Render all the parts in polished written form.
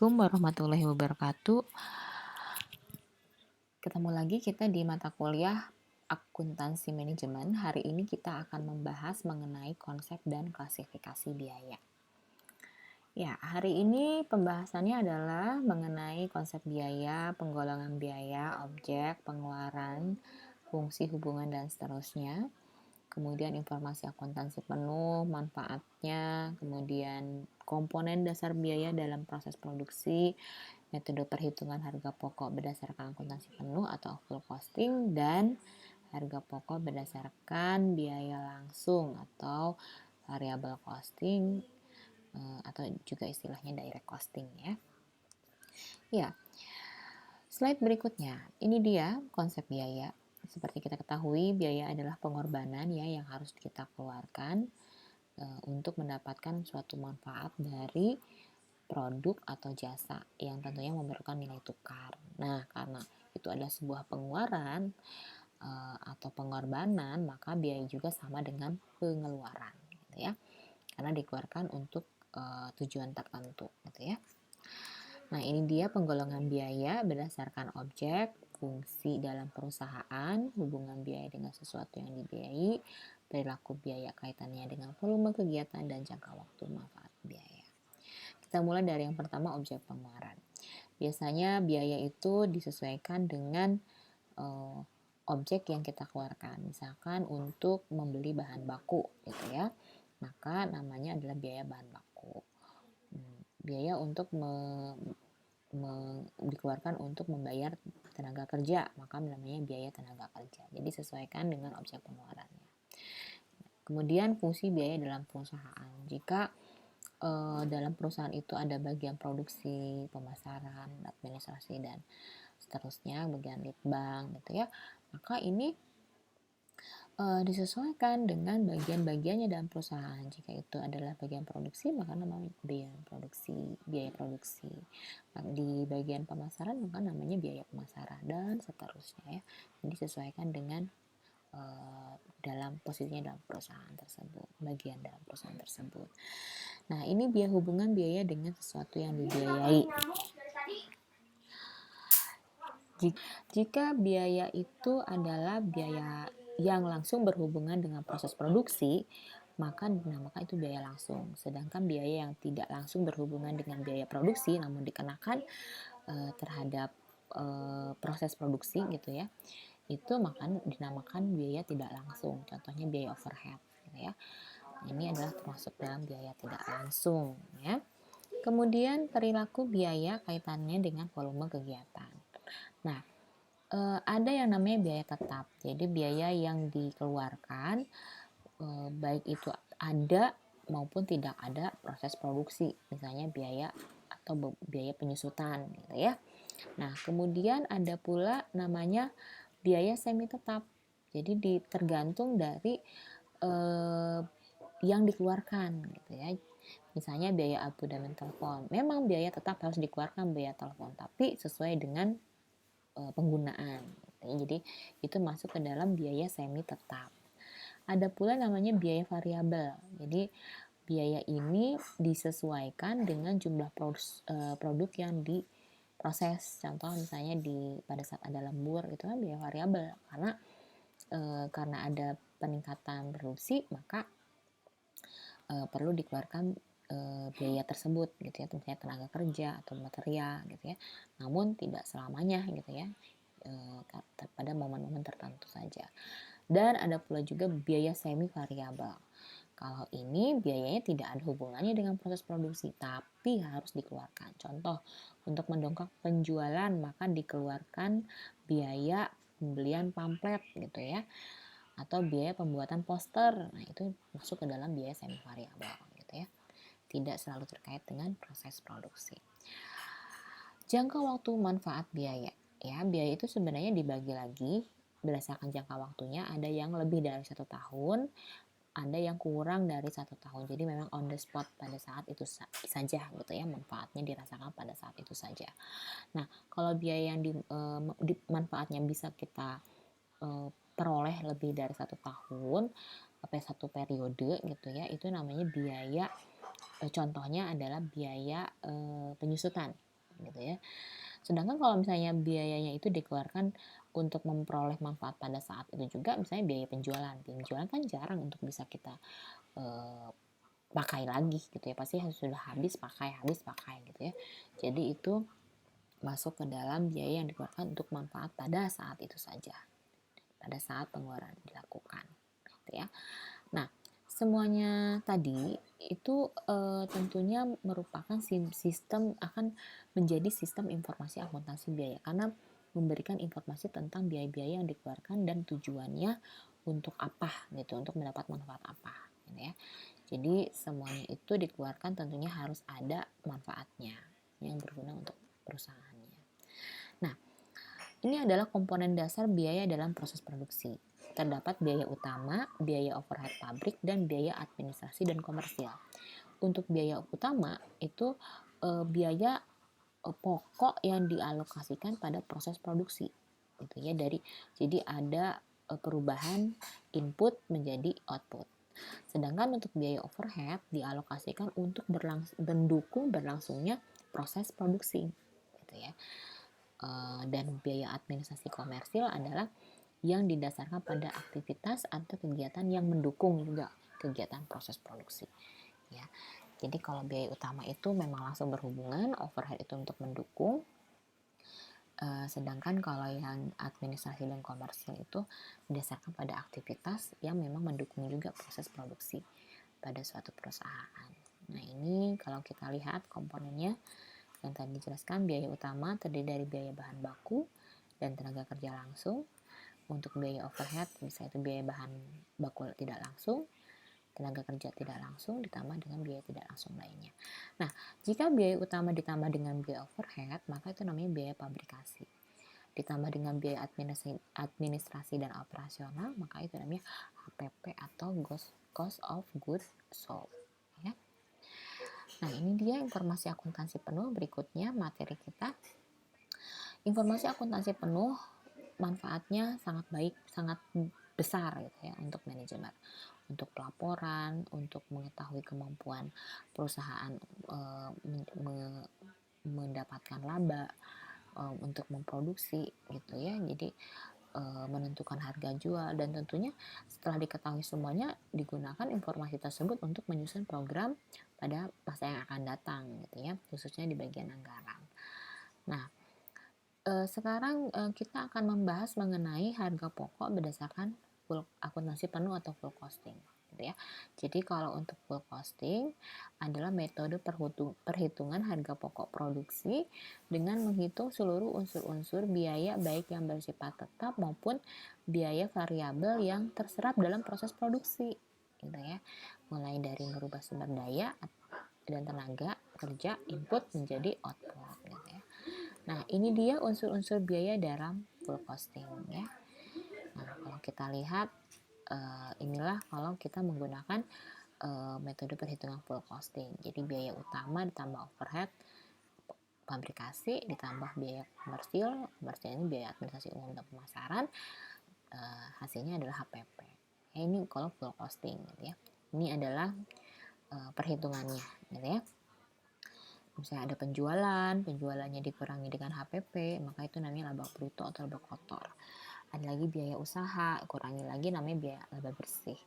Assalamualaikum warahmatullahi wabarakatuh. Ketemu lagi kita di mata kuliah akuntansi manajemen. Hari ini kita akan membahas mengenai konsep dan klasifikasi biaya. Ya, hari ini pembahasannya adalah mengenai konsep biaya, penggolongan biaya, objek, pengeluaran, fungsi hubungan, dan seterusnya. Kemudian informasi akuntansi penuh, manfaatnya, kemudian komponen dasar biaya dalam proses produksi, metode perhitungan harga pokok berdasarkan akuntansi penuh atau full costing, dan harga pokok berdasarkan biaya langsung atau variable costing, atau juga istilahnya direct costing ya. Ya, slide berikutnya, ini dia konsep biaya. Seperti kita ketahui, biaya adalah pengorbanan ya yang harus kita keluarkan untuk mendapatkan suatu manfaat dari produk atau jasa yang tentunya memerlukan nilai tukar. Nah, karena itu adalah sebuah pengeluaran atau pengorbanan, maka biaya juga sama dengan pengeluaran, gitu ya. Karena dikeluarkan untuk tujuan tertentu, gitu ya. Nah, ini dia penggolongan biaya berdasarkan objek, fungsi dalam perusahaan, hubungan biaya dengan sesuatu yang dibiayai, perilaku biaya kaitannya dengan volume kegiatan, dan jangka waktu manfaat biaya. Kita mulai dari yang pertama, objek pengeluaran. Biasanya biaya itu disesuaikan dengan objek yang kita keluarkan. Misalkan untuk membeli bahan baku, gitu ya, maka namanya adalah biaya bahan baku. Biaya untuk dikeluarkan untuk membayar tenaga kerja, maka namanya biaya tenaga kerja. Jadi sesuaikan dengan objek pengeluarannya. Kemudian fungsi biaya dalam perusahaan. Jika dalam perusahaan itu ada bagian produksi, pemasaran, administrasi, dan seterusnya, bagian litbang gitu ya, maka ini disesuaikan dengan bagian-bagiannya dalam perusahaan. Jika itu adalah bagian produksi, maka namanya biaya produksi. Di bagian pemasaran, maka namanya biaya pemasaran, dan seterusnya ya. Jadi disesuaikan dengan dalam posisinya dalam perusahaan tersebut, bagian dalam perusahaan tersebut. Nah, ini hubungan biaya dengan sesuatu yang dibiayai. Jika biaya itu adalah biaya yang langsung berhubungan dengan proses produksi, maka dinamakan itu biaya langsung. Sedangkan biaya yang tidak langsung berhubungan dengan biaya produksi namun dikenakan terhadap proses produksi gitu ya, itu maka dinamakan biaya tidak langsung. Contohnya biaya overhead gitu ya. Ini adalah termasuk dalam biaya tidak langsung ya. Kemudian perilaku biaya kaitannya dengan volume kegiatan. Nah, ada yang namanya biaya tetap. Jadi biaya yang dikeluarkan baik itu ada maupun tidak ada proses produksi. Misalnya biaya atau biaya penyusutan gitu ya. Nah, kemudian ada pula namanya biaya semi tetap. Jadi tergantung dari yang dikeluarkan gitu ya. Misalnya biaya abonemen telepon. Memang biaya tetap harus dikeluarkan biaya telepon, tapi sesuai dengan penggunaan. Jadi itu masuk ke dalam biaya semi tetap. Ada pula namanya biaya variabel. Jadi biaya ini disesuaikan dengan jumlah produk yang diproses. Contoh misalnya pada saat ada lembur itu kan biaya variabel karena ada peningkatan produksi, maka perlu dikeluarkan biaya tersebut gitu ya, misalnya tenaga kerja atau material gitu ya. Namun tidak selamanya gitu ya, pada momen-momen tertentu saja. Dan ada pula juga biaya semi variabel. Kalau ini biayanya tidak ada hubungannya dengan proses produksi, tapi harus dikeluarkan. Contoh, untuk mendongkrak penjualan maka dikeluarkan biaya pembelian pamflet gitu ya, atau biaya pembuatan poster. Nah, itu masuk ke dalam biaya semi variabel gitu ya. Tidak selalu terkait dengan proses produksi. Jangka waktu manfaat biaya. Ya, biaya itu sebenarnya dibagi lagi berdasarkan jangka waktunya. Ada yang lebih dari 1 tahun, ada yang kurang dari 1 tahun. Jadi memang on the spot pada saat itu saja gitu ya, manfaatnya dirasakan pada saat itu saja. Nah, kalau biaya yang manfaatnya bisa kita peroleh lebih dari 1 tahun sampai 1 periode gitu ya, itu namanya biaya, contohnya adalah biaya penyusutan. gitu ya. Sedangkan kalau misalnya biayanya itu dikeluarkan untuk memperoleh manfaat pada saat itu juga, misalnya biaya penjualan. Penjualan kan jarang untuk bisa kita pakai lagi gitu ya, pasti sudah habis pakai gitu ya. Jadi itu masuk ke dalam biaya yang dikeluarkan untuk manfaat pada saat itu saja, pada saat pengeluaran dilakukan gitu ya. Nah, semuanya tadi itu tentunya merupakan sistem, akan menjadi sistem informasi akuntansi biaya, karena memberikan informasi tentang biaya-biaya yang dikeluarkan dan tujuannya untuk apa gitu, untuk mendapat manfaat apa gitu ya. Jadi semuanya itu dikeluarkan tentunya harus ada manfaatnya yang berguna untuk perusahaannya. Nah, ini adalah komponen dasar biaya dalam proses produksi. Terdapat biaya utama, biaya overhead pabrik, dan biaya administrasi dan komersial. Untuk biaya utama itu biaya pokok yang dialokasikan pada proses produksi. Gitu ya, jadi ada perubahan input menjadi output. Sedangkan untuk biaya overhead dialokasikan untuk mendukung berlangsungnya proses produksi, gitu ya. Dan biaya administrasi komersil adalah yang didasarkan pada aktivitas atau kegiatan yang mendukung juga kegiatan proses produksi. Ya, jadi kalau biaya utama itu memang langsung berhubungan, overhead itu untuk mendukung. Sedangkan kalau yang administrasi dan komersil itu berdasarkan pada aktivitas yang memang mendukung juga proses produksi pada suatu perusahaan. Nah, ini kalau kita lihat komponennya yang tadi dijelaskan, biaya utama terdiri dari biaya bahan baku dan tenaga kerja langsung. Untuk biaya overhead, misalnya itu biaya bahan baku tidak langsung, tenaga kerja tidak langsung, ditambah dengan biaya tidak langsung lainnya. Nah, jika biaya utama ditambah dengan biaya overhead, maka itu namanya biaya pabrikasi. Ditambah dengan biaya administrasi dan operasional, maka itu namanya HPP atau cost of goods sold. Ya. Nah, ini dia informasi akuntansi penuh. Berikutnya materi kita. Informasi akuntansi penuh manfaatnya sangat baik, sangat besar gitu ya untuk manajemen, untuk pelaporan, untuk mengetahui kemampuan perusahaan mendapatkan laba, untuk memproduksi gitu ya. Jadi menentukan harga jual, dan tentunya setelah diketahui semuanya digunakan informasi tersebut untuk menyusun program pada masa yang akan datang gitu ya, khususnya di bagian anggaran. Nah, sekarang kita akan membahas mengenai harga pokok berdasarkan full akuntansi penuh atau full costing gitu ya. Jadi kalau untuk full costing adalah metode perhitungan harga pokok produksi dengan menghitung seluruh unsur-unsur biaya baik yang bersifat tetap maupun biaya variabel yang terserap dalam proses produksi gitu ya. Mulai dari merubah sumber daya dan tenaga kerja input menjadi output gitu ya. Nah, ini dia unsur-unsur biaya dalam full costing ya. Nah, kalau kita lihat inilah kalau kita menggunakan metode perhitungan full costing. Jadi biaya utama ditambah overhead fabrikasi ditambah biaya komersil ini biaya administrasi umum dan pemasaran, hasilnya adalah HPP. Ini kalau full costing gitu ya. Ini adalah perhitungannya gitu ya. Misalnya ada penjualannya dikurangi dengan HPP, maka itu namanya laba bruto atau laba kotor. Ada lagi biaya usaha, kurangi lagi namanya biaya laba bersih.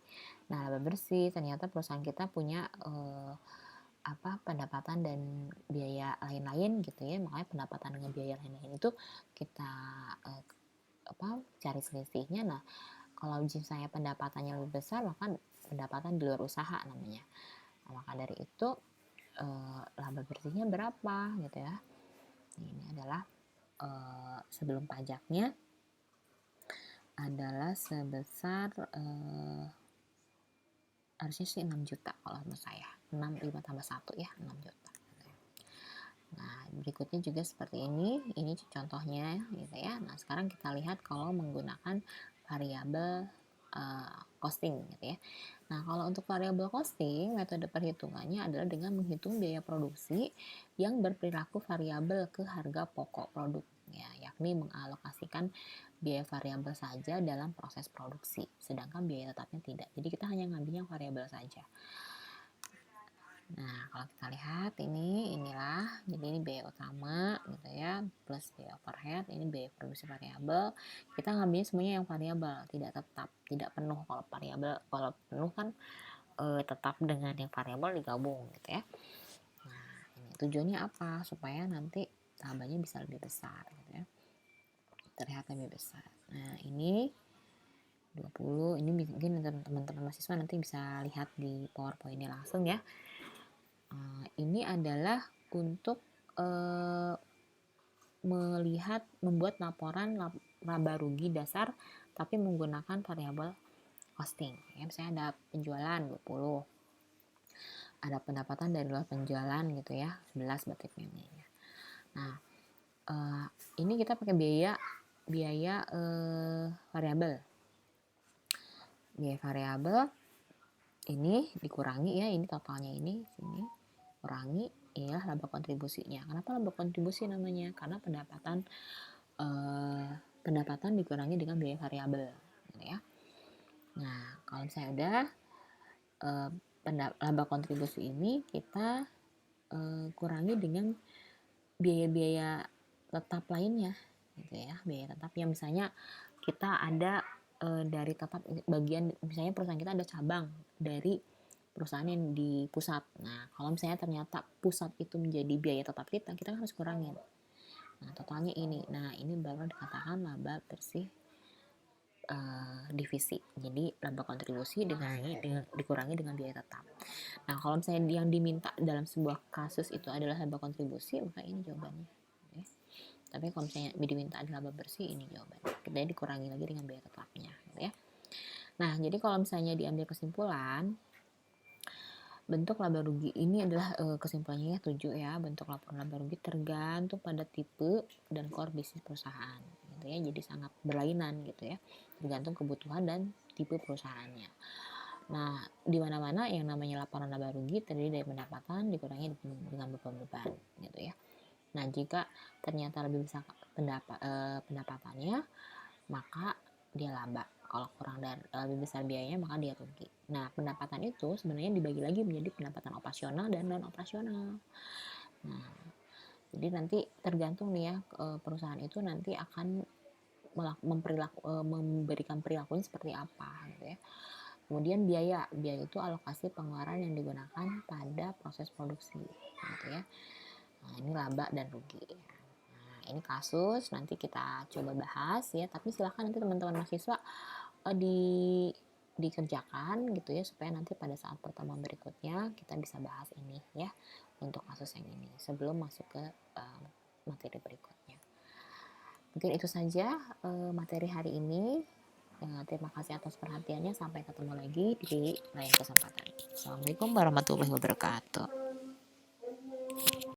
Nah, laba bersih ternyata perusahaan kita punya pendapatan dan biaya lain-lain gitu ya, makanya pendapatan dengan biaya lain-lain itu kita cari selisihnya. Nah, kalau misalnya pendapatannya lebih besar, maka pendapatan di luar usaha namanya. Nah, maka dari itu laba bersihnya berapa gitu ya. Ini adalah sebelum pajaknya adalah sebesar harusnya sih 6 juta kalau menurut saya. 6 5 tambah 1 ya, 6 juta. Nah, berikutnya juga seperti ini contohnya gitu ya. Nah, sekarang kita lihat kalau menggunakan variabel costing gitu ya. Nah, kalau untuk variabel costing, metode perhitungannya adalah dengan menghitung biaya produksi yang berperilaku variabel ke harga pokok produk, ya, yakni mengalokasikan biaya variabel saja dalam proses produksi, sedangkan biaya tetapnya tidak. Jadi kita hanya ngambilnya variabel saja. Nah, kalau kita lihat inilah, jadi ini biaya utama gitu ya, plus biaya overhead, ini biaya produksi variabel. Kita ngambilnya semuanya yang variabel, tidak tetap, tidak penuh. Kalau variabel, kalau penuh kan tetap dengan yang variabel digabung gitu ya. Nah, ini tujuannya apa? Supaya nanti labanya bisa lebih besar gitu ya. Terlihat lebih besar. Nah, ini 20, ini mungkin teman-teman mahasiswa nanti bisa lihat di PowerPoint-nya langsung ya. Ini adalah untuk membuat laporan laba rugi dasar tapi menggunakan variabel costing. Ya, misalnya ada penjualan 20, ada pendapatan dari luar penjualan gitu ya, 11 berarti PMI-nya. Nah, ini kita pakai biaya variabel. Biaya variabel ini dikurangi ya, ini totalnya ini sini kurangi ya laba kontribusinya. Kenapa laba kontribusi namanya? Karena pendapatan dikurangi dengan biaya variabel gitu ya. Nah, kalau misalnya udah laba kontribusi ini kita kurangi dengan biaya-biaya tetap lainnya gitu ya. Biaya tetap yang misalnya kita ada dari tetap bagian, misalnya perusahaan kita ada cabang dari perusahaan yang di pusat. Nah, kalau misalnya ternyata pusat itu menjadi biaya tetap kita harus kurangin. Nah, totalnya ini. Nah, ini baru dikatakan laba bersih divisi. Jadi laba kontribusi dikurangi dengan biaya tetap. Nah, kalau misalnya yang diminta dalam sebuah kasus itu adalah laba kontribusi, maka ini jawabannya. Okay. Tapi kalau misalnya diminta adalah laba bersih, ini jawabannya. Kita dikurangi lagi dengan biaya tetapnya, gitu ya. Nah, jadi kalau misalnya diambil kesimpulan, bentuk laba rugi ini adalah kesimpulannya 7 ya. Bentuk laporan laba rugi tergantung pada tipe dan core bisnis perusahaan gitu ya. Jadi sangat berlainan gitu ya. Tergantung kebutuhan dan tipe perusahaannya. Nah, di mana-mana yang namanya laporan laba rugi terdiri dari pendapatan dikurangi dengan beban-beban gitu ya. Nah, jika ternyata lebih besar pendapatannya, maka dia laba. Kalau kurang dari lebih besar biayanya, maka dia rugi. Nah, pendapatan itu sebenarnya dibagi lagi menjadi pendapatan operasional dan non operasional. Nah, jadi nanti tergantung nih ya, perusahaan itu nanti akan memberikan perilakunya seperti apa gitu ya. Kemudian biaya itu alokasi pengeluaran yang digunakan pada proses produksi gitu ya. Nah, ini laba dan rugi. Nah, ini kasus nanti kita coba bahas ya, tapi silahkan nanti teman-teman mahasiswa dikerjakan gitu ya, supaya nanti pada saat pertemuan berikutnya kita bisa bahas ini ya, untuk kasus yang ini sebelum masuk ke materi berikutnya. Mungkin itu saja materi hari ini. Terima kasih atas perhatiannya. Sampai ketemu lagi di lain kesempatan. Assalamualaikum warahmatullahi wabarakatuh.